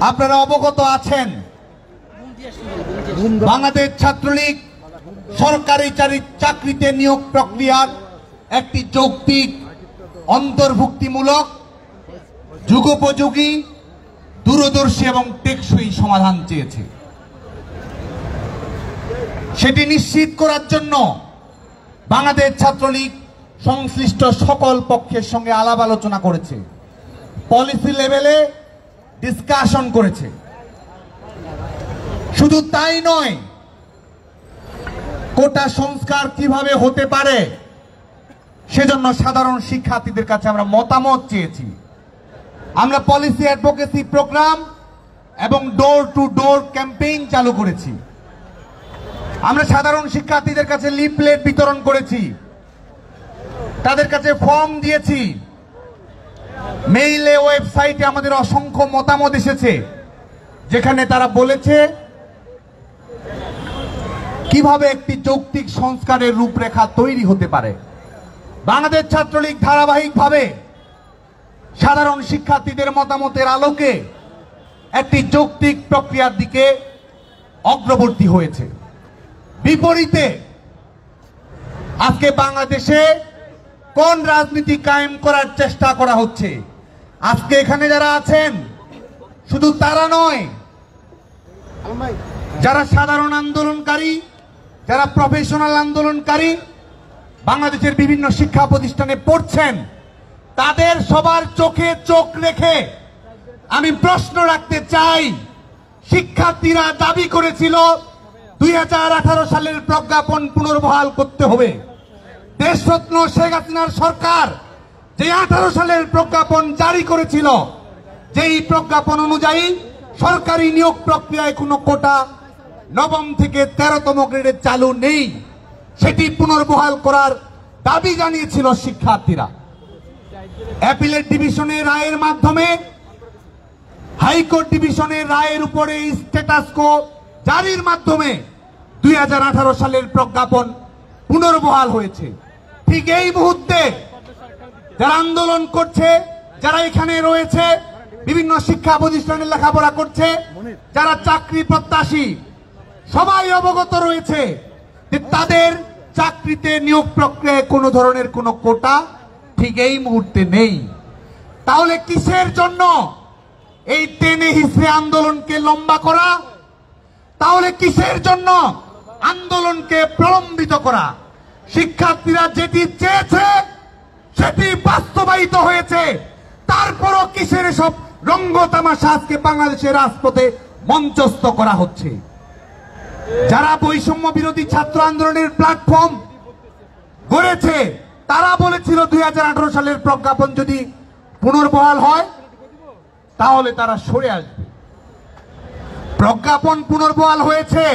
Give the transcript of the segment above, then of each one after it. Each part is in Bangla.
আপনারা অবগত আছেন বাংলাদেশ ছাত্রলীগ সরকারি চাকরিতে নিয়োগ প্রক্রিয়ার একটি যৌক্তিক, অন্তর্ভুক্তিমূলক, যুগোপযোগী, দূরদর্শী এবং টেকসই সমাধান চেয়েছে। সেটি নিশ্চিত করার জন্য বাংলাদেশ ছাত্রলীগ সংশ্লিষ্ট সকল পক্ষের সঙ্গে আলাপ আলোচনা করেছে, পলিসি লেভেলে ডিসকাশন করেছে। শুধু তাই নয়, কোটা সংস্কার কিভাবে হতে পারে সেজন্য সাধারণ শিক্ষার্থীদের কাছে আমরা মতামত চেয়েছি। আমরা পলিসি অ্যাডভোকেসি প্রোগ্রাম এবং ডোর টু ডোর ক্যাম্পেইন চালু করেছি। আমরা সাধারণ শিক্ষার্থীদের কাছে লিফলেট বিতরণ করেছি, তাদের কাছে ফর্ম দিয়েছি, মেইলে, ওয়েবসাইটে আমাদের অসংখ্য মতামত এসেছে, যেখানে তারা বলেছে কিভাবে একটি যৌক্তিক সংস্কারের রূপরেখা তৈরি হতে পারে। বাংলাদেশ ছাত্রলীগ ধারাবাহিকভাবে সাধারণ শিক্ষার্থীদের মতামতের আলোকে একটি যৌক্তিক প্রক্রিয়ার দিকে অগ্রবর্তী হয়েছে। বিপরীতে আজকে বাংলাদেশে কোন রাজনীতি কায়েম করার চেষ্টা করা হচ্ছে? আজকে এখানে যারা আছেন শুধু তারা নয়, যারা সাধারণ আন্দোলনকারী, যারা প্রফেশনাল আন্দোলনকারী বাংলাদেশের বিভিন্ন শিক্ষা প্রতিষ্ঠানে পড়ছেন, তাদের সবার চোখে চোখ রেখে আমি প্রশ্ন রাখতে চাই। শিক্ষার্থীরা দাবি করেছিল 2018 সালের প্রজ্ঞাপন পুনর্বহাল করতে হবে। দেশরত্ন শেখ হাসিনার সরকার যে 18 সালের প্রজ্ঞাপন জারি করেছিল, যেই প্রজ্ঞাপন অনুযায়ী সরকারি নিয়োগ প্রক্রিয়ায় কোনো কোটা নবম থেকে 13তম গ্রেডে চালু নেই, সেটি পুনর্বহাল করার দাবি জানিয়েছিল শিক্ষার্থীরা। অ্যাপিলেট ডিভিশনের রায়ের মাধ্যমে হাইকোর্ট ডিভিশনের রায়ের উপরে স্ট্যাটাস কো জারির মাধ্যমে 2018 সালের প্রজ্ঞাপন পুনর্বহাল হয়েছে। ঠিক এই মুহূর্তে যারা আন্দোলন করছে, যারা এখানে রয়েছে, বিভিন্ন শিক্ষা প্রতিষ্ঠানে লেখাপড়া করছে, যারা চাকরি প্রত্যাশী, সবাই অবগত রয়েছে যে তাদের চাকরিতে নিয়োগ প্রক্রিয়ায় কোনো ধরনের কোনো কোটা ঠিক এই মুহূর্তে নেই। তাহলে কিসের জন্য এই টেনে হিসড়ে আন্দোলনকে লম্বা করা? তাহলে কিসের জন্য আন্দোলনকে প্রলম্বিত করা? শিক্ষার্থীরা যেটি চেয়েছে সেটি বাস্তবায়িত হয়েছে, তারপরও কিসের সব রঙ্গতামাশা আজকে বাংলাদেশের রাজপথে মঞ্চস্থ করা হচ্ছে? যারা বৈষম্য বিরোধী ছাত্র আন্দোলনের প্ল্যাটফর্ম গড়েছে, তারা বলেছিল 2018 সালের প্রজ্ঞাপন যদি পুনর্বহাল হয় তাহলে তারা সরে আসবে। প্রজ্ঞাপন পুনর্বহাল হয়েছে,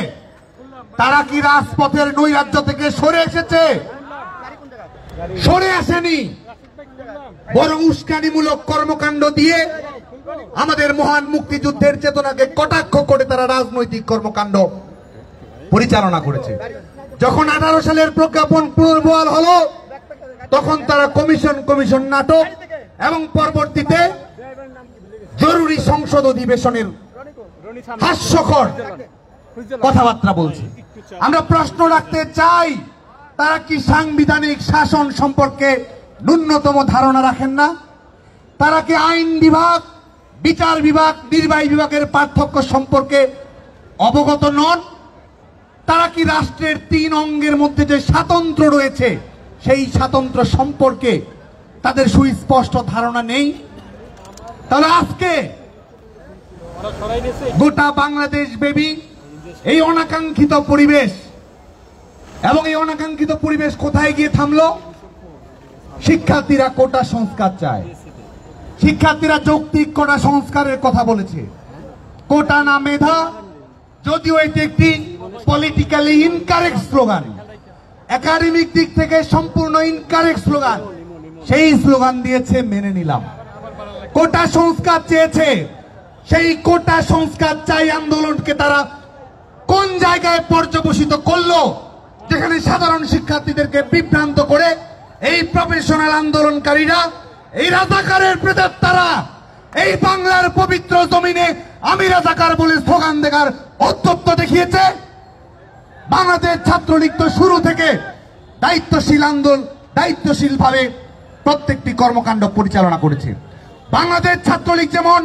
তারা কি রাজপথের নৈরাজ্য থেকে সরে এসেছে? সরে আসেনি, বরং উস্কানিমূলক কর্মকাণ্ড দিয়ে আমাদের মহান মুক্তিযুদ্ধের চেতনাকে কটাক্ষ করে তারা রাজনৈতিক কর্মকাণ্ড পরিচালনা করেছে। যখন 18 সালের প্রজ্ঞাপন পুনর্বহাল হলো, তখন তারা কমিশন নাটক এবং পরবর্তীতে জরুরি সংসদ অধিবেশনের হাস্যকর কথাবার্তা বলছে। আমরা প্রশ্ন রাখতে চাই, তারা কি সাংবিধানিক শাসন সম্পর্কে ন্যূনতম ধারণা রাখেন না? তারা কি আইন বিভাগ, বিচার বিভাগ, নির্বাহী বিভাগের পার্থক্য সম্পর্কে অবগত নন? তারা কি রাষ্ট্রের 3 অঙ্গের মধ্যে যে স্বাতন্ত্র্য রয়েছে সেই স্বাতন্ত্র্য সম্পর্কে তাদের সুস্পষ্ট ধারণা নেই? তাহলে আজকে গোটা বাংলাদেশ ব্যাপী এই অনাকাঙ্ক্ষিত পরিবেশ, এবং এই অনাকাঙ্ক্ষিত পরিবেশ কোথায় গিয়ে থামলো? শিক্ষার্থীরা কোটা সংস্কার চায়, শিক্ষার্থীরা যৌক্তিক কোটা সংস্কারের কথা বলেছে। কোটা না মেধা, যদিও এটি একটি পলিটিক্যালি ইনকারেক্ট স্লোগান, একাডেমিক দিক থেকে সম্পূর্ণ ইনকারেক্ট স্লোগান, সেই স্লোগান দিয়েছে, মেনে নিলাম। কোটা সংস্কার চেয়েছে, সেই কোটা সংস্কার চাই আন্দোলনকে তারা কোন জায়গায় পর্যবসিত করলো, যেখানে সাধারণ শিক্ষার্থীদেরকে বিভ্রান্ত করে এই প্রফেশনাল আন্দোলনকারীরা, এই রাজাকারের প্রেতাত্মারা এই বাংলার পবিত্র জমিনে আমি রাজাকার বলে স্লোগান দেখার অত্যত্ব দেখিয়েছে। বাংলাদেশ ছাত্রলীগ তো শুরু থেকে দায়িত্বশীলভাবে প্রত্যেকটি কর্মকাণ্ড পরিচালনা করেছে। বাংলাদেশ ছাত্রলীগ যেমন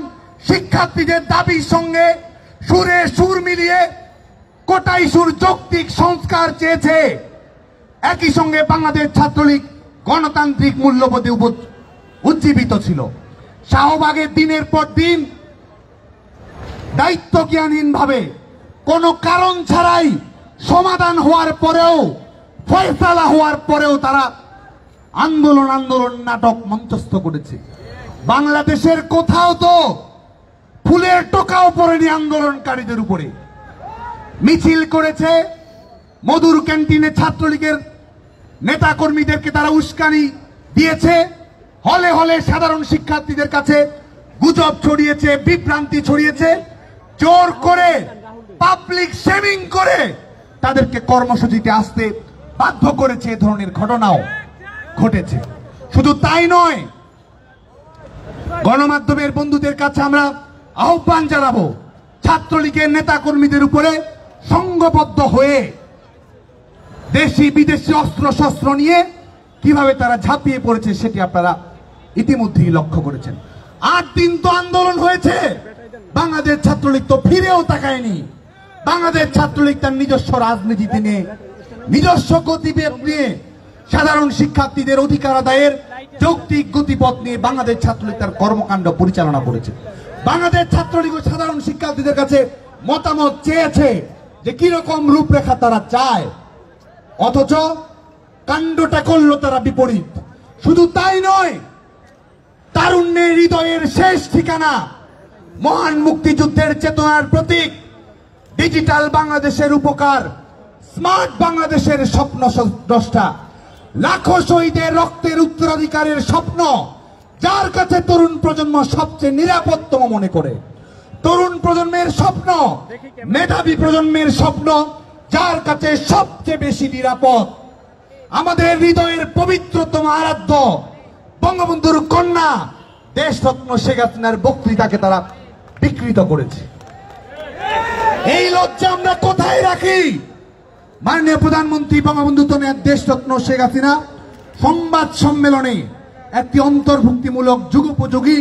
শিক্ষার্থীদের দাবির সঙ্গে সুরে সুর মিলিয়ে কোটাই সুর যৌক্তিক সংস্কার চেয়েছে, একই সঙ্গে বাংলাদেশ ছাত্রলীগ গণতান্ত্রিক মূল্যবোধে উজ্জীবিত ছিল। শাহবাগের দিনের পর দিন দায়িত্বজ্ঞানহীনভাবে কোনো কারণ ছাড়াই সমাধান হওয়ার পরেও, ফয়সালা হওয়ার পরেও তারা আন্দোলন নাটক মঞ্চস্থ করেছে। বাংলাদেশের কোথাও তো ফুলের টোকাও পড়েনি আন্দোলনকারীদের উপরে। মিছিল করেছে, মধুর ক্যান্টিনে ছাত্রলীগের নেতা কর্মীদেরকে তারা উস্কানি দিয়েছে, হলে হলে সাধারণ শিক্ষার্থীদের কাছে গুজব ছড়িয়েছে, বিভ্রান্তি ছড়িয়েছে, জোর করে পাবলিক শেমিং করে তাদেরকে কর্মসূচিতে আসতে বাধ্য করেছে। এ ধরনের ঘটনাও ঘটেছে। শুধু তাই নয়, গণমাধ্যমের বন্ধুদের কাছে আমরা আহ্বান জানাবো, ছাত্রলীগের নেতা কর্মীদের উপরে সংঘবদ্ধ হয়ে দেশি বিদেশি অস্ত্র শস্ত্র নিয়ে কিভাবে তারা ঝাঁপিয়ে পড়েছে সেটি আপনারা ইতিমধ্যেই লক্ষ্য করেছেন। 8 দিন তো আন্দোলন হয়েছে, বাংলাদেশ ছাত্রলীগ তো ফিরেও তাকায়নি। বাংলাদেশ ছাত্রলীগ তার নিজস্ব রাজনীতিতে নিয়ে, নিজস্ব গতিবেগ নিয়ে, সাধারণ শিক্ষার্থীদের অধিকার আদায়ের যৌক্তিক গতিপথ নিয়ে বাংলাদেশ ছাত্রলীগ তার কর্মকাণ্ড পরিচালনা করেছে। বাংলাদেশ ছাত্রলীগ ও সাধারণ শিক্ষার্থীদের কাছে মতামত চেয়েছে যে কিরকম রূপরেখা তারা চায়, অথচ কাণ্ডটা করল তারা বিপরীত। শুধু তাই নয়, তারুণ্যের হৃদয়ের শেষ ঠিকানা, মহান মুক্তিযুদ্ধের চেতনার প্রতীক, ডিজিটাল বাংলাদেশের উপকার, স্মার্ট বাংলাদেশের স্বপ্ন দ্রষ্টা, লাখো শহীদের রক্তের উত্তরাধিকারের স্বপ্ন, যার কাছে তরুণ প্রজন্ম সবচেয়ে নিরাপত্তম মনে করে, তরুণ প্রজন্মের স্বপ্ন, মেধাবী প্রজন্মের স্বপ্ন, যার কাছে সবচেয়ে বেশি নিরাপদ। আমাদের হৃদয়ের পবিত্রতম আরাধ্য বঙ্গবন্ধুর কন্যা দেশরত্ন শেখ হাসিনার বক্তৃতাকে তারা বিকৃত করেছে। এই লজ্জা আমরা কোথায় রাখি? মাননীয় প্রধানমন্ত্রী বঙ্গবন্ধু দেশরত্ন শেখ হাসিনা সংবাদ সম্মেলনে একটি অন্তর্ভুক্তিমূলক যুগোপযোগী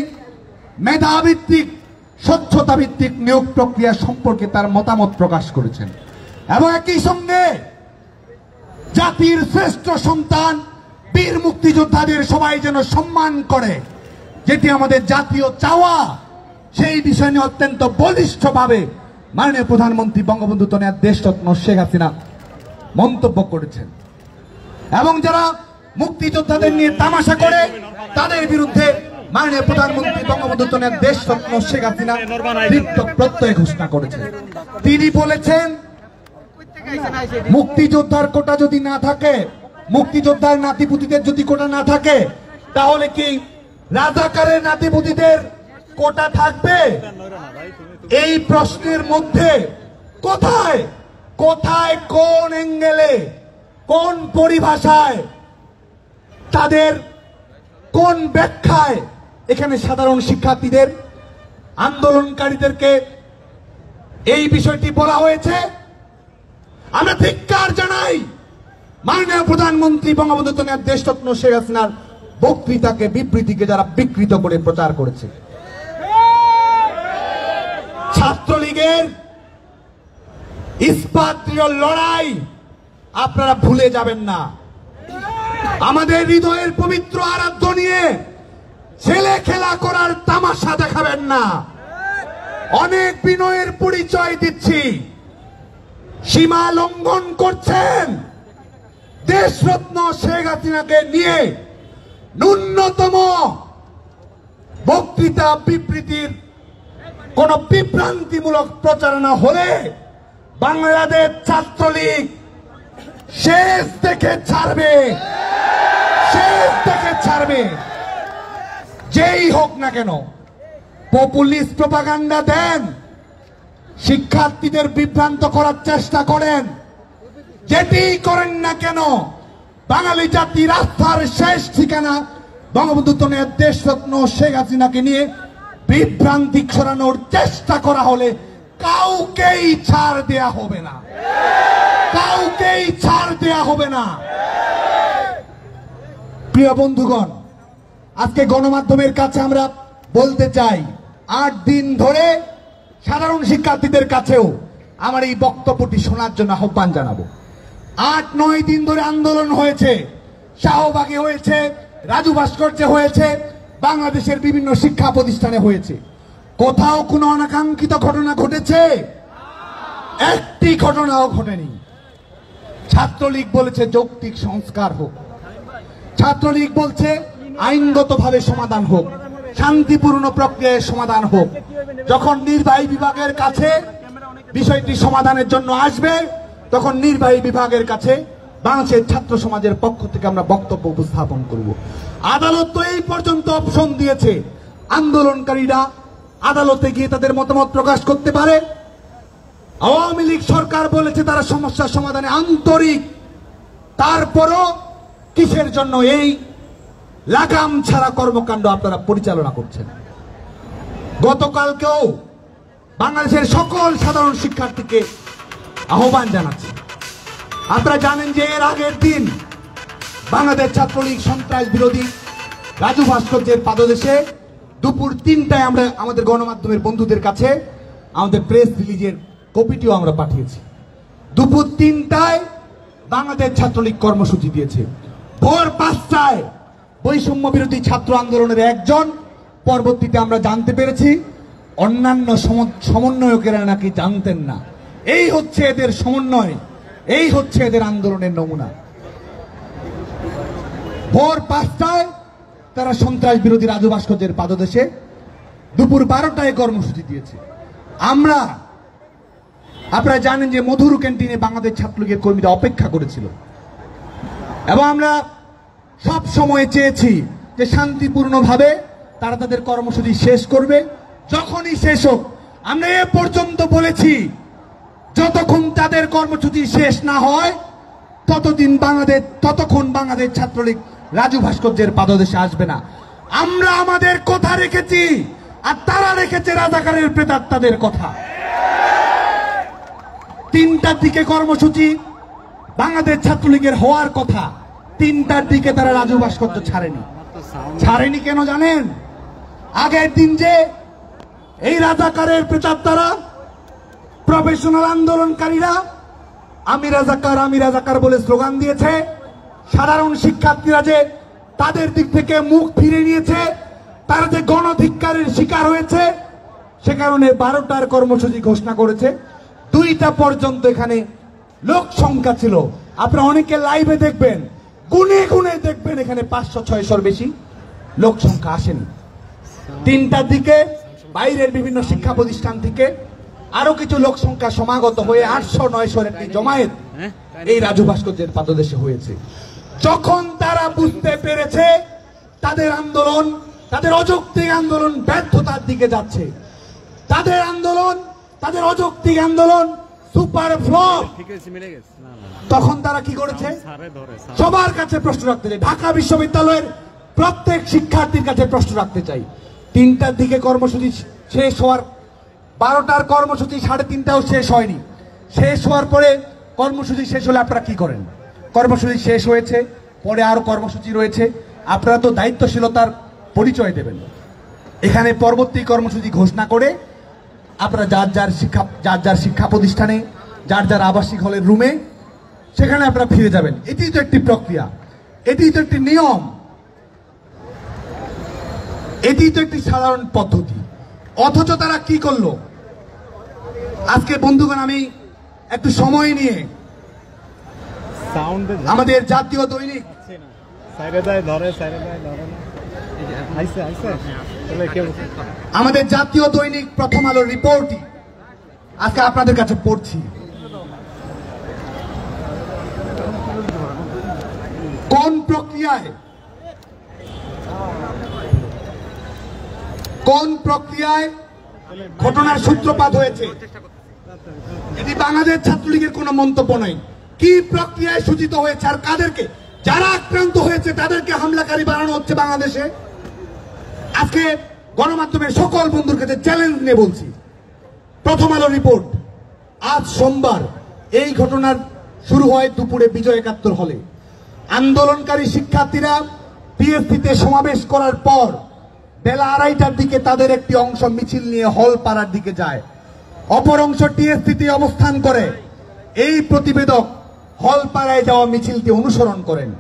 মেধাভিত্তিক স্বচ্ছতা ভিত্তিক নিয়োগ প্রক্রিয়া সম্পর্কে তার মতামত প্রকাশ করেছেন এবং একই সঙ্গে জাতির শ্রেষ্ঠ সন্তান বীর মুক্তিযোদ্ধাদের সবাই যেন সম্মান করে, যেটি আমাদের জাতীয় চাওয়া, সেই বিষয় নিয়ে অত্যন্ত বলিষ্ঠভাবে মাননীয় প্রধানমন্ত্রী বঙ্গবন্ধু দেশরত্ন শেখ হাসিনা মন্তব্য করেছেন। এবং যারা মুক্তিযোদ্ধাদের নিয়ে তামাশা করে তাদের বিরুদ্ধে মাননীয় প্রধানমন্ত্রী বঙ্গবন্ধু দেশরত্ন শেখ হাসিনা তীব্র প্রত্যয় ঘোষণা করেছেন। তিনি বলেছেন, মুক্তিযোদ্ধার কোটা যদি না থাকে, মুক্তিযোদ্ধার নাতিপুতিদের যদি কোটা না থাকে, তাহলে কি রাজাকারের নাতিপুতিদের কোটা থাকবে? এই প্রশ্নের মধ্যে কোথায় কোথায় কোন অ্যাঙ্গেলে, কোন পরিভাষায়, তাদের কোন ব্যাখ্যায় এখানে সাধারণ শিক্ষার্থীদের, আন্দোলনকারীদেরকে এই বিষয়টি বলা হয়েছে? আমরা ধিক্কার জানাই মাননীয় প্রধানমন্ত্রী বঙ্গবন্ধু দেশরত্ন শেখ হাসিনার বক্তৃতাকে, বিবৃতিকে যারা বিকৃত করে প্রচার করেছে। ছাত্রলীগের ইস্পাত লড়াই আপনারা ভুলে যাবেন না। আমাদের হৃদয়ের পবিত্র আরাধ্য নিয়ে ছেলে খেলা করার তামাশা দেখাবেন না। অনেক বিনয়ের পরিচয় দিচ্ছি, সীমা লঙ্ঘন করছেন। দেশরত্ন শেখ হাসিনাকে নিয়ে ন্যূনতম বক্তৃতা বিবৃতির কোন বিভ্রান্তিমূলক প্রচারণা হলে বাংলাদেশ ছাত্রলীগ শেষ দেখে ছাড়বে, শেষ দেখে ছাড়বে। যেই হোক না কেন, পপুলিস্ট প্রপাগান্ডা দেন, শিক্ষার্থীদের বিভ্রান্ত করার চেষ্টা করেন, যেটি করেন না কেন, বাঙালি জাতির আস্থার শেষ ঠিকানা বঙ্গবন্ধু দেশরত্ন শেখ হাসিনাকে নিয়ে বিভ্রান্তি ছড়ানোর চেষ্টা করা হলে কাউকেই ছাড় দেয়া হবে না, কাউকেই ছাড় দেয়া হবে না। প্রিয় বন্ধুগণ, আজকে গণমাধ্যমের কাছে আমরা বলতে চাই, 8 দিন ধরে সাধারণ শিক্ষার্থীদের কাছেও আমার এই বক্তব্যটি শোনার জন্য আহ্বান জানাবো। 8-9 দিন ধরে আন্দোলন হয়েছে, শাহবাগে হয়েছে, রাজু ভাস্কর্যে হয়েছে, বাংলাদেশের বিভিন্ন শিক্ষা প্রতিষ্ঠানে হয়েছে। কোথাও কোনো অনাকাঙ্ক্ষিত ঘটনা ঘটেছে? একটি ঘটনাও ঘটেনি। ছাত্রলীগ বলেছে যৌক্তিক সংস্কার হোক, ছাত্রলীগ বলছে আইনগতভাবে সমাধান হোক, শান্তিপূর্ণ প্রক্রিয়ায় সমাধান হোক। যখন নির্বাহী বিভাগের কাছে বিষয়টি সমাধানের জন্য আসবে, তখন নির্বাহী বিভাগের কাছে বাংলাদেশের ছাত্র সমাজের পক্ষ থেকে আমরা বক্তব্য উপস্থাপন করব। আদালত তো এই পর্যন্ত অপশন দিয়েছে, আন্দোলনকারীরা আদালতে গিয়ে তাদের মতামত প্রকাশ করতে পারে। আওয়ামী লীগ সরকার বলেছে তারা সমস্যার সমাধানে আন্তরিক, তারপরও কিসের জন্য এই লাগাম ছাড়া কর্মকাণ্ড আপনারা পরিচালনা করছেন? গতকালকেও বাংলাদেশের সকল সাধারণ শিক্ষার্থীকে আহ্বান জানাচ্ছি, আপনারা জানেন যে এর আগের দিন বাংলাদেশ ছাত্রলীগ সন্ত্রাস বিরোধী রাজু ভাস্কর্যের পাদদেশে দুপুর 3টায় আমরা আমাদের গণমাধ্যমের বন্ধুদের কাছে আমাদের প্রেস রিলিজের কপিটিও আমরা পাঠিয়েছি। দুপুর 3টায় বাংলাদেশ ছাত্রলীগ কর্মসূচি দিয়েছে। ভোর 5টায় বৈষম্য বিরোধী ছাত্র আন্দোলনের একজন, পরবর্তীতে আমরা জানতে পেরেছি অন্যান্য সমন্বয়কেরা নাকি জানতেন না। এই হচ্ছে এদের সমন্বয়, এই হচ্ছে এদের আন্দোলনের নমুনা। ভোর 5টায় তারা সন্ত্রাস বিরোধী রাজু ভাস্কর্যের পাদদেশে, দুপুর 12টায় কর্মসূচি দিয়েছে। আপনারা জানেন যে মধুর ক্যান্টিনে বাংলাদেশ ছাত্রলীগের কর্মীরা অপেক্ষা করেছিল এবং আমরা সব সময় চেয়েছি যে শান্তিপূর্ণভাবে তারা তাদের কর্মসূচি শেষ করবে। যখনই শেষ হোক, আমরা এ পর্যন্ত বলেছি যতক্ষণ তাদের কর্মসূচি শেষ না হয় ততক্ষণ বাংলাদেশ ছাত্রলীগ রাজু ভাস্কর্যের পাদদেশে আসবে না। আমরা আমাদের কথা রেখেছি, আর তারা রেখেছে রাজাকারের প্রেতাত্মাদের কথা। 3টার দিকে কর্মসূচি বাংলাদেশ ছাত্রলীগের হওয়ার কথা, 3টার দিকে তারা রাজু ভাস্কর্য ছাড়েনি কেন জানেন? আগের দিন যে এই রাজাকারের প্রেতাত্মারা, প্রফেশনাল আন্দোলনকারীরা আমি রাজাকার বলে স্লোগান দিয়েছে, সাধারণ শিক্ষার্থীরা যে তাদের দিক থেকে মুখ ফিরে নিয়েছে, তারা যে গণধিক্কারের শিকার হয়েছে, সে কারণে 12টার কর্মসূচি ঘোষণা করেছে। 2টা পর্যন্ত এখানে লোক সংখ্যা ছিল। আপনারা অনেকে লাইভে দেখবেন, গুনে গুনে দেখবেন এখানে 500-600-র বেশি লোক সংখ্যা আসেনি। 3টার দিকে বাইরের বিভিন্ন শিক্ষা প্রতিষ্ঠান থেকে আরো কিছু লোক সংখ্যা সমাগত হয়ে 800-900-র একটি জমায়েত এই রাজু ভাস্কর্যের পাদদেশে হয়েছে। যখন তারা বুঝতে পেরেছে তাদের আন্দোলন, তাদের অযৌক্তিক আন্দোলন ব্যর্থতার দিকে যাচ্ছে, তাদের অযৌক্তিক আন্দোলন সুপার ফ্লপ, তখন তারা কি করেছে? সবার কাছে প্রশ্ন রাখতে চাই, ঢাকা বিশ্ববিদ্যালয়ের প্রত্যেক শিক্ষার্থীর কাছে প্রশ্ন রাখতে চাই। 3টার দিকে কর্মসূচি শেষ হওয়ার, 12টার কর্মসূচি 3:30টাও শেষ হয়নি। শেষ হওয়ার পরে কর্মসূচি শেষ হলে আপনারা কি করেন? কর্মসূচি শেষ হয়েছে, পরে আরো কর্মসূচি রয়েছে, আপনারা তো দায়িত্বশীলতার পরিচয় দেবেন। এখানে পরবর্তী কর্মসূচি ঘোষণা করে আপনারা যার যার শিক্ষা প্রতিষ্ঠানে, যার আবাসিক হলের রুমে, সেখানে আপনারা ফিরে যাবেন। এটি তো একটি প্রক্রিয়া, এটি তো একটি নিয়ম, এটি তো একটি সাধারণ পদ্ধতি। অথচ তারা কি করলো? আজকে বন্ধুগণ, আমি একটু সময় নিয়ে আমাদের জাতীয় দৈনিক প্রথম আলোর রিপোর্টই আজকে আপনাদের কাছে পড়ছি। কোন প্রক্রিয়ায় ঘটনার সূত্রপাত হয়েছে, এটি বাংলাদেশ ছাত্রলীগের কোনো মন্তব্য নয়। কি প্রক্রিয়ায় সূচিত হয়েছে আর কাদেরকে, যারা আক্রান্ত হয়েছে তাদেরকে হামলাকারী বানানো হচ্ছে বাংলাদেশে। আজকে গণমাধ্যমের সকল বন্ধুর কাছে চ্যালেঞ্জ নিয়ে বলছি, প্রথম আলো রিপোর্ট আজ সোমবার এই ঘটনার শুরু হয় দুপুরে বিজয় একাত্তর হলে। আন্দোলনকারী শিক্ষার্থীরা পিএসসিতে সমাবেশ করার পর বেলা 2:30টার দিকে তাদের একটি অংশ মিছিল নিয়ে হল পাড়ার দিকে যায়, অপর অংশ টিএসসিতে অবস্থান করে। এই প্রতিবেদক হল পাড়ায় যাওয়া মিছিলটি অনুসরণ করেন।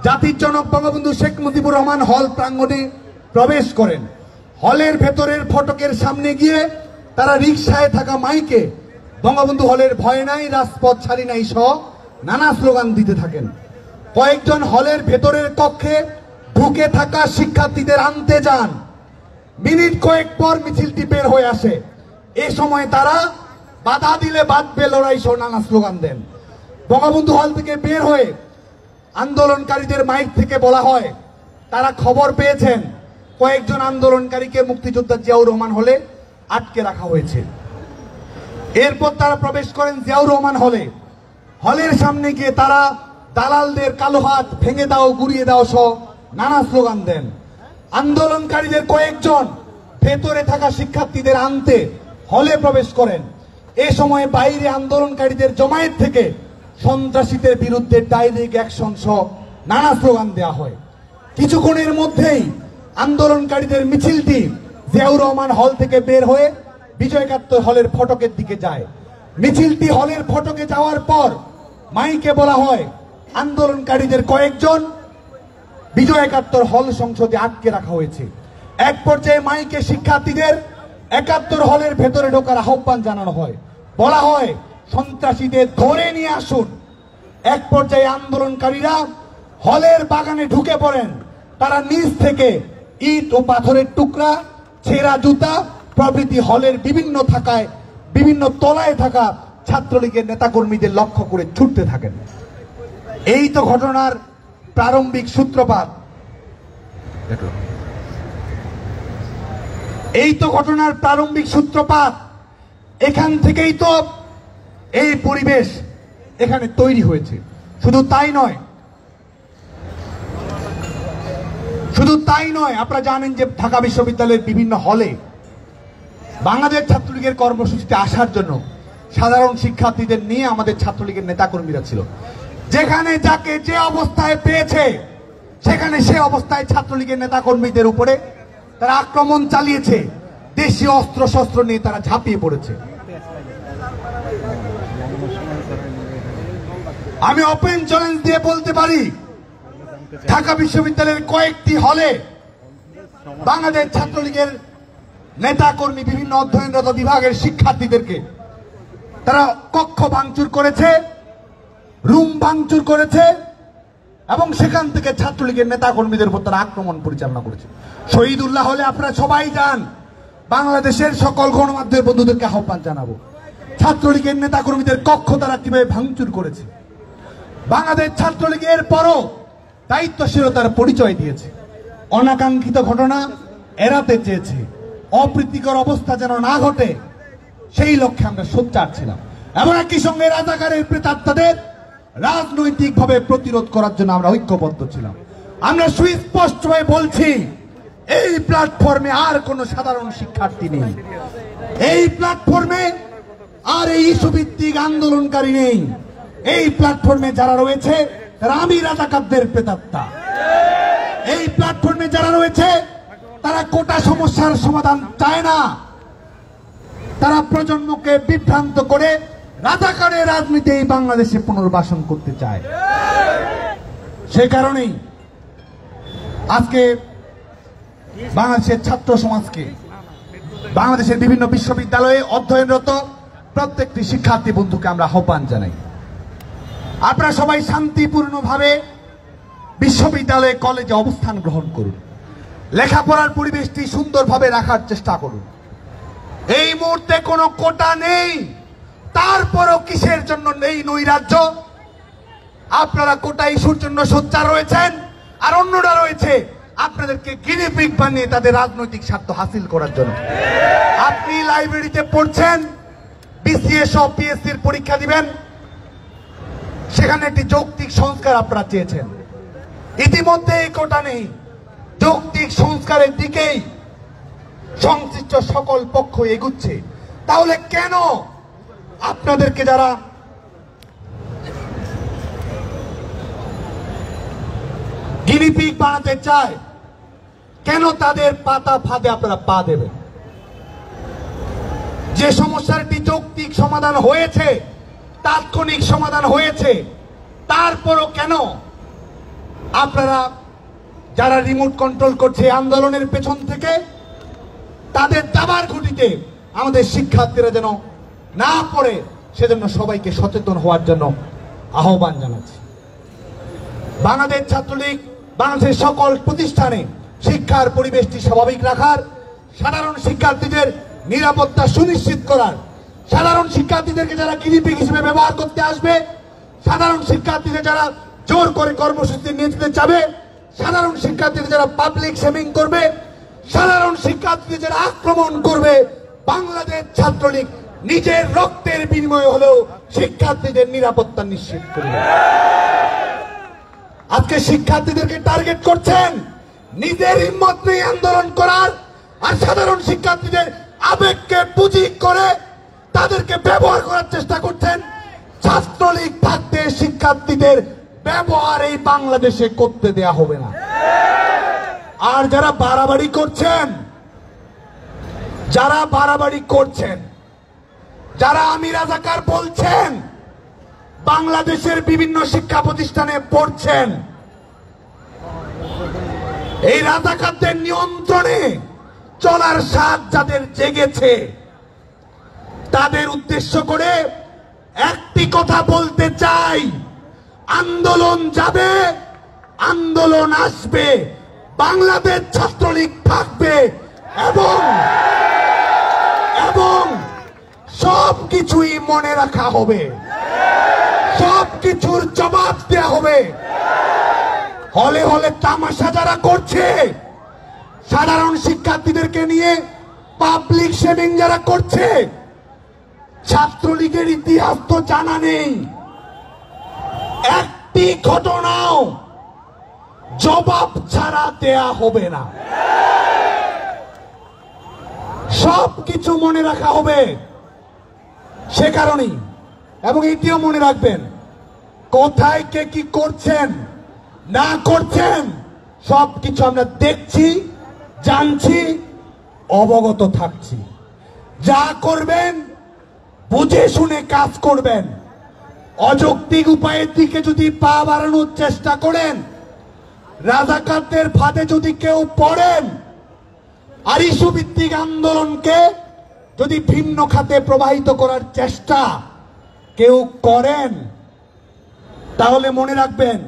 জাতির জনক বঙ্গবন্ধু শেখ মুজিবুর রহমান হল প্রাঙ্গণে প্রবেশ করেন। হলের ভেতরের ফটকের সামনে গিয়ে তারা রিকশায় থাকা মাইকে বঙ্গবন্ধু হলের ভয় নাই, রাজপথ ছাড়ি নাই সহ নানা স্লোগান দিতে থাকেন। কয়েকজন হলের ভেতরের কক্ষে ঢুকে থাকা শিক্ষার্থীদের আনতে যান। মিনিট কয়েক পর মিছিলটি বের হয়ে আসে। এ সময় তারা বাধা দিলে বাঁধবে লড়াই সহ নানা স্লোগান দেন। বঙ্গবন্ধু হল থেকে বের হয়ে আন্দোলনকারীদের মাইক থেকে বলা হয় তারা খবর পেয়েছেন কয়েকজন আন্দোলনকারীকে মুক্তিযোদ্ধা জিয়াউর রহমান হলে আটকে রাখা হয়েছে। এরপর তারা প্রবেশ করেন জিয়াউর রহমান হলে। হলের সামনে গিয়ে তারা দালালদের কালো হাত ভেঙে দাও, গুড়িয়ে দাও সহ নানা স্লোগান দেন। আন্দোলনকারীদের কয়েকজন ভেতরে থাকা শিক্ষার্থীদের আনতে হলে প্রবেশ করেন। এ সময় বাইরে আন্দোলনকারীদের জমায়েত থেকে সন্ত্রাসীদের বিরুদ্ধে ডাইরেক্ট অ্যাকশন সহ নানা স্লোগান দেওয়া হয়। কিছুক্ষণের মধ্যেই আন্দোলনকারীদের মিছিলটি জিয়াউর রহমান হল থেকে বের হয়ে বিজয় একাত্তর হলের ফটকের দিকে যায়। মিছিলটি হলের ফটকে যাওয়ার পর মাইকে বলা হয় আন্দোলনকারীদের কয়েকজন বিজয় একাত্তর হল সংসদে আটকে রাখা হয়েছে। এক পর্যায়ে মাইকে শিক্ষার্থীদের 71 হলের ভেতরে ঢোকার আহ্বান জানানো হয়। বলা হয় সন্ত্রাসীদের ধরে নিয়ে আসুন। এক পর্যায়ে আন্দোলনকারীরা হলের বাগানে ঢুকে পড়েন। তারা নিচ থেকে ইট ও পাথরের টুকরা, ছেঁড়া জুতা প্রভৃতি হলের বিভিন্ন তলায় থাকা ছাত্রলীগের নেতাকর্মীদের লক্ষ্য করে ছুটতে থাকেন। এই তো ঘটনার প্রারম্ভিক সূত্রপাত। এখান থেকেই তো এই পরিবেশ এখানে তৈরি হয়েছে। শুধু তাই নয়, আপনারা জানেন যে ঢাকা বিশ্ববিদ্যালয়ের বিভিন্ন হলে বাংলাদেশ ছাত্রলীগের কর্মসূচিতে আসার জন্য সাধারণ শিক্ষার্থীদের নিয়ে আমাদের ছাত্রলীগের নেতাকর্মীরা ছিল। যেখানে যাকে যে অবস্থায় পেয়েছে সেখানে সে অবস্থায় ছাত্রলীগের নেতাকর্মীদের উপরে তারা আক্রমণ চালিয়েছে। দেশীয় অস্ত্র শস্ত্র নিয়ে তারা ঝাঁপিয়ে পড়েছে। আমি ওপেন চ্যালেঞ্জ দিয়ে বলতে পারি ঢাকা বিশ্ববিদ্যালয়ের কয়েকটি হলে বাংলাদেশ ছাত্রলীগের নেতাকর্মী বিভিন্ন অধ্যয়নরত বিভাগের শিক্ষার্থীদেরকে তারা কক্ষ ভাঙচুর করেছে, রুম ভাঙচুর করেছে এবং সেখান থেকে ছাত্রলীগের নেতাকর্মীদের উপর তারা আক্রমণ পরিচালনা করেছে। শহীদুল্লাহ হলে আপনারা সবাই যান, বাংলাদেশের সকল গণমাধ্যমের বন্ধুদেরকে আহ্বান জানাবো ছাত্রলীগের নেতাকর্মীদের কক্ষ তারা কিভাবে ভাঙচুর করেছে। বাংলাদেশ ছাত্রলীগের পরও দায়িত্বশীলতার পরিচয় দিয়েছে, অনাকাঙ্ক্ষিত ঘটনা এড়াতে চেয়েছে, অপ্রীতিকর অবস্থা যেন না ঘটে সেই লক্ষ্যে আমরা সোচ্চার ছিলাম এবং একই সঙ্গে রাজাকারের প্রেতাত্মাদের রাজনৈতিকভাবে প্রতিরোধ করার জন্য আমরা ঐক্যবদ্ধ ছিলাম। আমরা সুস্পষ্টভাবে বলছি এই প্ল্যাটফর্মে আর কোন সাধারণ শিক্ষার্থী নেই, এই প্ল্যাটফর্মে আর এই ইস্যু ভিত্তিক আন্দোলনকারী নেই। এই প্ল্যাটফর্মে যারা রয়েছে তারা আমি রাজাকারদের প্রেতাত্মা। এই প্ল্যাটফর্মে যারা রয়েছে তারা কোটা সমস্যার সমাধান চায় না, তারা প্রজন্মকে বিভ্রান্ত করে রাজাকারের রাজনীতি এই বাংলাদেশে পুনর্বাসন করতে চায়। সেই কারণেই আজকে বাংলাদেশের ছাত্র সমাজকে, বাংলাদেশের বিভিন্ন বিশ্ববিদ্যালয়ে অধ্যয়নরত প্রত্যেকটি শিক্ষার্থী বন্ধুকে আমরা আহ্বান জানাই, আপনারা সবাই শান্তিপূর্ণভাবে বিশ্ববিদ্যালয়ে কলেজে অবস্থান গ্রহণ করুন, লেখাপড়ার পরিবেশটি সুন্দরভাবে রাখার চেষ্টা করুন। এই মুহূর্তে কোনো কোটা নেই, তারপরও কিসের জন্য নেই নৈরাজ্য? আপনারা কোটা ইস্যুর জন্য সোচ্চার রয়েছেন আর অন্যরা রয়েছে আপনাদেরকে গিনিপিগ বানিয়ে তাদের রাজনৈতিক স্বার্থ হাসিল করার জন্য। আপনি লাইব্রেরিতে পড়ছেন, বিসিএ সহ পিএসসির পরীক্ষা দিবেন, সেখানে একটি যৌক্তিক সংস্কার আপনারা চেয়েছেন। ইতিমধ্যে এই কোটা নেই, যৌক্তিক সংস্কারের দিকেই সংশ্লিষ্ট সকল পক্ষ এগুচ্ছে, তাহলে কেন আপনাদেরকে যারা গিনিপিগ বানাতে চায়, কেন তাদের পাতা ফাঁদে আপনারা পা দেবেন? যে সমস্যাটি যৌক্তিক সমাধান হয়েছে, তাৎক্ষণিক সমাধান হয়েছে, তারপরও কেন আপনারা যারা রিমোট কন্ট্রোল করছে আন্দোলনের পেছন থেকে, তাদের দাবার ঘুঁটিতে আমাদের শিক্ষার্থীরা যেন না পড়ে, সেজন্য সবাইকে সচেতন হওয়ার জন্য আহ্বান জানাচ্ছি। বাংলাদেশ ছাত্রলীগ বাংলাদেশের সকল প্রতিষ্ঠানে শিক্ষার পরিবেশটি স্বাভাবিক রাখার, সাধারণ শিক্ষার্থীদের নিরাপত্তা সুনিশ্চিত করার, সাধারণ শিক্ষার্থীদেরকে যারা গিনিপিগ হিসেবে ব্যবহার করতে আসবে, সাধারণ শিক্ষার্থীদের যারা জোর করে কর্মসূচি নিয়ে যেতে চাবে, সাধারণ শিক্ষার্থীদের যারা পাবলিক শেমিং করবে, সাধারণ শিক্ষার্থীদের যারা আক্রমণ করবে, বাংলাদেশ ছাত্রলীগ নিজের রক্তের বিনিময়ে হলেও শিক্ষার্থীদের নিরাপত্তা নিশ্চিত করবে। আজকে শিক্ষার্থীদেরকে টার্গেট করছেন, নিজের হিম্মত নিয়ে আন্দোলন করার, আর সাধারণ শিক্ষার্থীদের আবেগকে পুঁজি করে তাদেরকে ব্যবহার করার চেষ্টা করছেন। ছাত্রলীগ থাকতে শিক্ষার্থীদের ব্যবহার এই বাংলাদেশে করতে দেয়া হবে না। আর যারা বাড়াবাড়ি করছেন, যারা আমি রাজাকার বলছেন, বাংলাদেশের বিভিন্ন শিক্ষা প্রতিষ্ঠানে পড়ছেন, এই রাজাকারদের নিয়ন্ত্রণে চলার স্বাদ যাদের জেগেছে, তাদের উদ্দেশ্য করে একটি কথা বলতে চাই, আন্দোলন যাবে, আন্দোলন আসবে, বাংলাদেশ ছাত্রলীগ থাকবে এবং সবকিছুই মনে রাখা হবে, সবকিছুর জবাব দেওয়া হবে। হলে হলে তামাশা যারা করছে, সাধারণ শিক্ষার্থীদেরকে নিয়ে পাবলিক শেমিং যারা করছে, ছাত্রলীগের ইতিহাস তো জানা নেই, একটি ঘটনাও জবাব ছাড়া দেয়া হবে না, সবকিছু মনে রাখা হবে। সে কারণেই, এবং এটিও মনে রাখবেন, কোথায় কে কি করছেন না করছেন সবকিছু আমরা দেখছি, জানছি, অবগত থাকছি। যা করবেন বুঝে শুনে কাজ করবেন। অযৌক্তিক উপায়ের দিকে যদি পা বাড়ানোর চেষ্টা করেন, রাজাকারদের ফাঁদে যদি কেউ পড়েন, আর ইস্যু ভিত্তিক আন্দোলনকে যদি ভিন্ন খাতে প্রবাহিত করার চেষ্টা কেউ করেন, তাহলে মনে রাখবেন,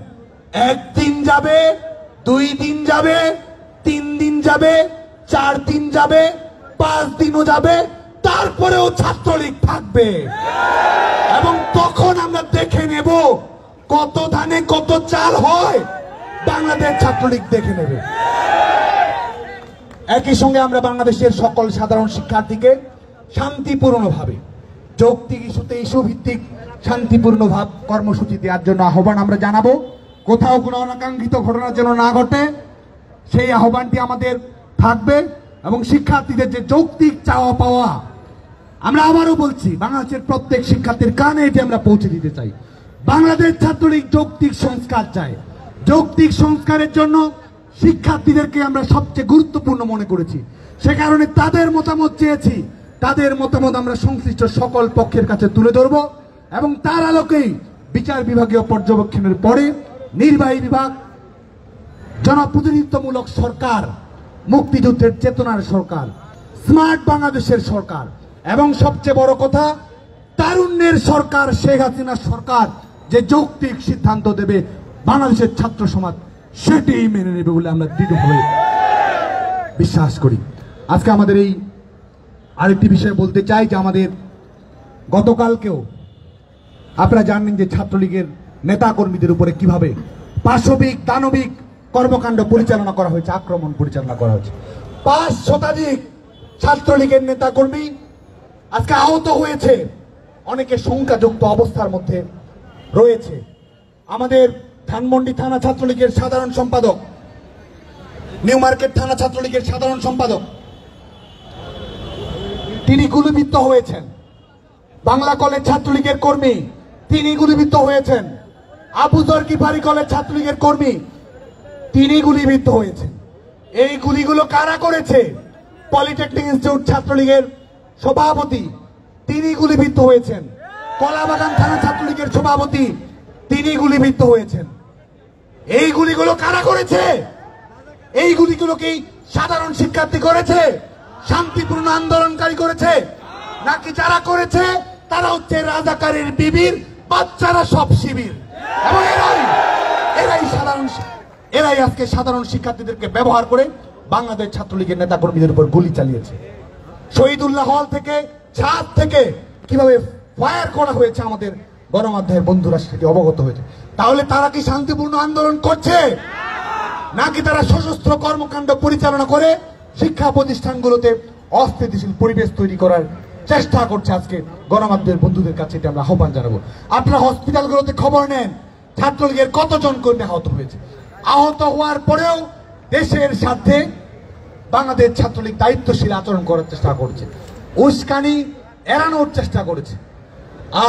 একদিন যাবে, 2 দিন যাবে, 3 দিন যাবে, 4 দিন যাবে, 5 দিনও যাবে, তারপরেও ছাত্রলীগ থাকবে। এবং তখন আমরা দেখে নেব কত ধানে কত চাল হয়, বাংলাদেশ ছাত্রলীগ দেখে নেবে। একই সঙ্গে আমরা বাংলাদেশের সকল সাধারণ শিক্ষার্থীকে শান্তিপূর্ণভাবে, যৌক্তিক ইস্যুতে ইস্যু ভিত্তিক শান্তিপূর্ণ কর্মসূচি দেওয়ার জন্য আহ্বান আমরা জানাবো। কোথাও কোনো অনাকাঙ্ক্ষিত ঘটনা যেন না ঘটে, সেই আহ্বানটি আমাদের থাকবে। এবং শিক্ষার্থীদের যে যৌক্তিক চাওয়া পাওয়া, আমরা আবারও বলছি, বাংলাদেশের প্রত্যেক শিক্ষার্থীর কানে এটি আমরা পৌঁছে দিতে চাই। বাংলাদেশ ছাত্রলীগ যৌক্তিক সংস্কার চায়। যৌক্তিক সংস্কারের জন্য শিক্ষার্থীদেরকে আমরা সবচেয়ে গুরুত্বপূর্ণ মনে করেছি, সে কারণে তাদের মতামত চেয়েছি। তাদের মতামত আমরা সংশ্লিষ্ট সকল পক্ষের কাছে তুলে ধরব এবং তার আলোকেই বিচার বিভাগীয় পর্যবেক্ষণের পরে নির্বাহী বিভাগ, জনপ্রতিনিধিত্বমূলক সরকার, মুক্তিযুদ্ধের চেতনার সরকার, স্মার্ট বাংলাদেশের সরকার এবং সবচেয়ে বড় কথা, তারুণ্যের সরকার, শেখ হাসিনার সরকার যে যৌক্তিক সিদ্ধান্ত দেবে, বাংলাদেশের ছাত্র সমাজ সেটি মেনে নেবে বলে আমরা দৃঢ়ভাবে বিশ্বাস করি। আজকে আমাদের এই আরেকটি বিষয় বলতে চাই যে আমাদের গতকালকেও আপনারা জানেন যে ছাত্রলীগের নেতাকর্মীদের উপরে কিভাবে পাশবিক দানবিক কর্মকাণ্ড পরিচালনা করা হয়েছে, আক্রমণ পরিচালনা করা হয়েছে। 5 শতাধিক ছাত্রলীগের নেতাকর্মী আজকে আহত হয়েছে, অনেকে শঙ্কাযুক্ত অবস্থার মধ্যে রয়েছে। আমাদের ধানমন্ডি থানা ছাত্রলীগের সাধারণ সম্পাদক, নিউ মার্কেট থানা ছাত্রলীগের সাধারণ সম্পাদক তিনি গুলিবিদ্ধ হয়েছেন। বাংলা কলেজ ছাত্রলীগের কর্মী, তিনি গুলিবিদ্ধ হয়েছেন। আবু যর গিফারি কলেজ ছাত্রলীগের কর্মী, তিনি গুলিবিদ্ধ হয়েছেন। এই গুলিগুলো কারা করেছে? পলিটেকনিক ইনস্টিটিউট ছাত্রলীগের সভাপতি, তিনি গুলিবিদ্ধ হয়েছেন। কলাবাগান থানা ছাত্রলীগের সভাপতি, তিনি গুলিবিদ্ধ হয়েছেন। এই গুলিগুলো কারা করেছে? এই গুলিগুলো কি সাধারণ শিক্ষার্থী করেছে? শান্তিপূর্ণ আন্দোলনকারী করেছে? নাকি যারা করেছে তারা হচ্ছে রাজাকারের বিবির বাচ্চারা, সব শিবির, এবং এরাই আজকে সাধারণ শিক্ষার্থীদেরকে ব্যবহার করে বাংলাদেশ ছাত্রলীগের নেতা কর্মীদের উপর গুলি চালিয়েছে। শহীদুল্লাহ হল থেকে, ছাদ থেকে কিভাবে ফায়ার করা হয়েছে আমাদের গণমাধ্যমের বন্ধুরা সেটি অবগত হয়েছে। তাহলে তারা কি শান্তিপূর্ণ আন্দোলন করছে, নাকি তারা সশস্ত্র কর্মকাণ্ড পরিচালনা করে শিক্ষা প্রতিষ্ঠানগুলোতে অস্থিতিশীল পরিবেশ তৈরি করার চেষ্টা করছে? আজকে গণমাধ্যমের বন্ধুদের কাছে এটা আমরা আহ্বান জানাবো। আপনারা হসপিটালগুলোতে খবর নেন, ছাত্রলীগের কতজন কর্মী আহত হয়েছে। আহত হওয়ার পরেও দেশের স্বার্থে বাংলাদেশ ছাত্রলীগ দায়িত্বশীল আচরণ করার চেষ্টা করেছে, উস্কানি এড়ানোর চেষ্টা করেছে,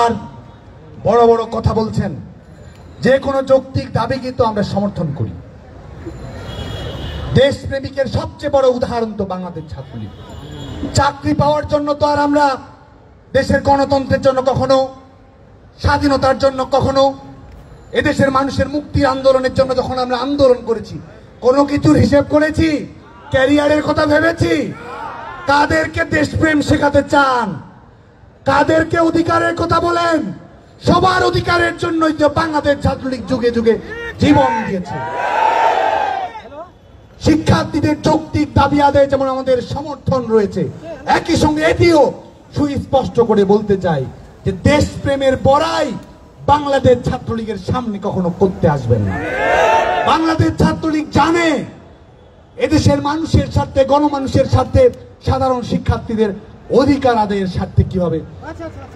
আর বড় বড় কথা বলছেন। যে কোনো যৌক্তিক দাবি কিন্তু আমরা সমর্থন করি। দেশপ্রেমিকের সবচেয়ে বড় উদাহরণ তো বাংলাদেশ ছাত্রলীগ। চাকরি পাওয়ার জন্য তো আর আমরা দেশের গণতন্ত্রের জন্য কখনো, স্বাধীনতার জন্য কখনো, এদেশের মানুষের মুক্তির আন্দোলনের জন্য যখন আমরা আন্দোলন করেছি, কোনো কিছুর হিসেব করেছি? ক্যারিয়ারের কথা ভেবেছি? কাদেরকে দেশপ্রেম শেখাতে চান? কাদেরকে অধিকারের কথা বলেন? সবার অধিকারের জন্যই তো বাংলাদেশ ছাত্রলীগ যুগে যুগে জীবন দিয়েছে। শিক্ষার্থীদের যৌক্তিক দাবি আদায়ে যেমন আমাদের সমর্থন রয়েছে, একই সঙ্গে এটিও সুস্পষ্ট করে বলতে চাই যে দেশপ্রেমের বড়াই বাংলাদেশ ছাত্রলীগের সামনে কখনো করতে আসবেন না। বাংলাদেশ ছাত্রলীগ জানে এদেশের মানুষের স্বার্থে, গণমানুষের স্বার্থে, সাধারণ শিক্ষার্থীদের অধিকার আদায়ের স্বার্থে কিভাবে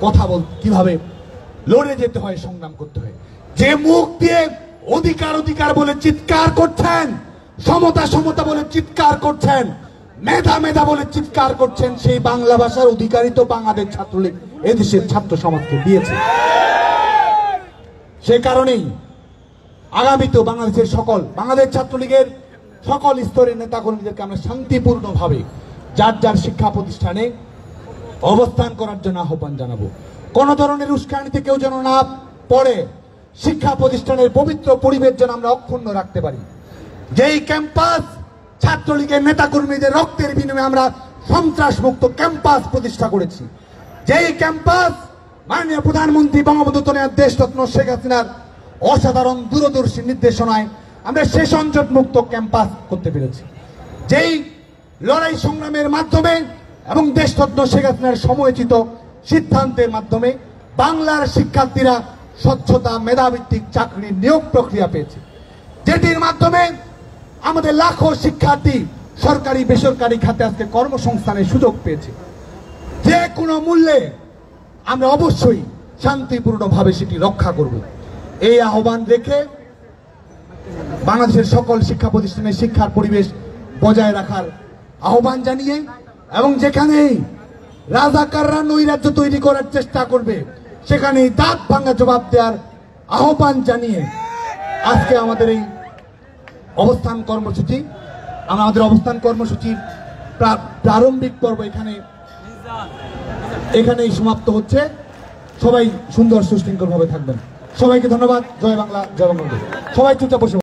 কথা কিভাবে লড়ে যেতে হয়, সংগ্রাম করতে হয়। যে মুখ দিয়ে অধিকার অধিকার বলে চিৎকার করছেন, সমতা সমতা বলে চিৎকার করছেন, মেধা মেধা বলে চিৎকার করছেন, সেই বাংলা ভাষার অধিকারই তো বাংলাদেশ ছাত্রলীগ এদেশের ছাত্র সমাজকে দিয়েছে। সে কারণেই আগামীতেও বাংলাদেশ ছাত্রলীগের সকল স্তরের নেতা কর্মীদেরকে আমরা শান্তিপূর্ণভাবে যার যার শিক্ষা প্রতিষ্ঠানে অবস্থান করার জন্য আহ্বান জানাবো। কোন ধরনের উস্কানিতে কেউ যেন না পড়ে, শিক্ষা প্রতিষ্ঠানের পবিত্র পরিবেশ যেন আমরা অক্ষুণ্ণ রাখতে পারি। যেই ক্যাম্পাস ছাত্রলীগের নেতা কর্মীদের রক্তের বিনিময়ে আমরা সন্ত্রাস মুক্ত ক্যাম্পাস প্রতিষ্ঠা করেছি, যেই ক্যাম্পাস মাননীয় প্রধানমন্ত্রী বঙ্গবন্ধু দেশরত্ন শেখ হাসিনার অসাধারণ দূরদর্শী নির্দেশনায় আমরা সেশন জট মুক্ত ক্যাম্পাস করতে পেরেছি, যেই লড়াই সংগ্রামের মাধ্যমে এবং দেশরত্ন শেখ হাসিনার সময়োচিত সিদ্ধান্তের মাধ্যমে বাংলার শিক্ষার্থীরা স্বচ্ছতা মেধাভিত্তিক চাকরির নিয়োগ প্রক্রিয়া পেয়েছে, যেটির মাধ্যমে আমাদের লাখো শিক্ষার্থী সরকারি বেসরকারি খাতে আজকে কর্মসংস্থানের সুযোগ পেয়েছে। যে কোনো মূল্যে আমরা অবশ্যই শান্তিপূর্ণভাবে সেটি রক্ষা করব। এই আহ্বান রেখে বাংলাদেশের সকল শিক্ষা প্রতিষ্ঠানে শিক্ষার পরিবেশ বজায় রাখার আহ্বান জানিয়ে, এবং যেখানেই রাজাকাররা নৈরাজ্য তৈরি করার চেষ্টা করবে সেখানেই দাঁত ভাঙা জবাব দেওয়ার আহ্বান জানিয়ে আজকে আমাদের এই অবস্থান কর্মসূচির প্রারম্ভিক পর্ব এখানেই সমাপ্ত হচ্ছে। সবাই সুন্দর সুশৃঙ্খল ভাবে থাকবেন। সবাইকে ধন্যবাদ। জয় বাংলা, জয় বঙ্গবন্ধু। সবাই চুপচাপ বসে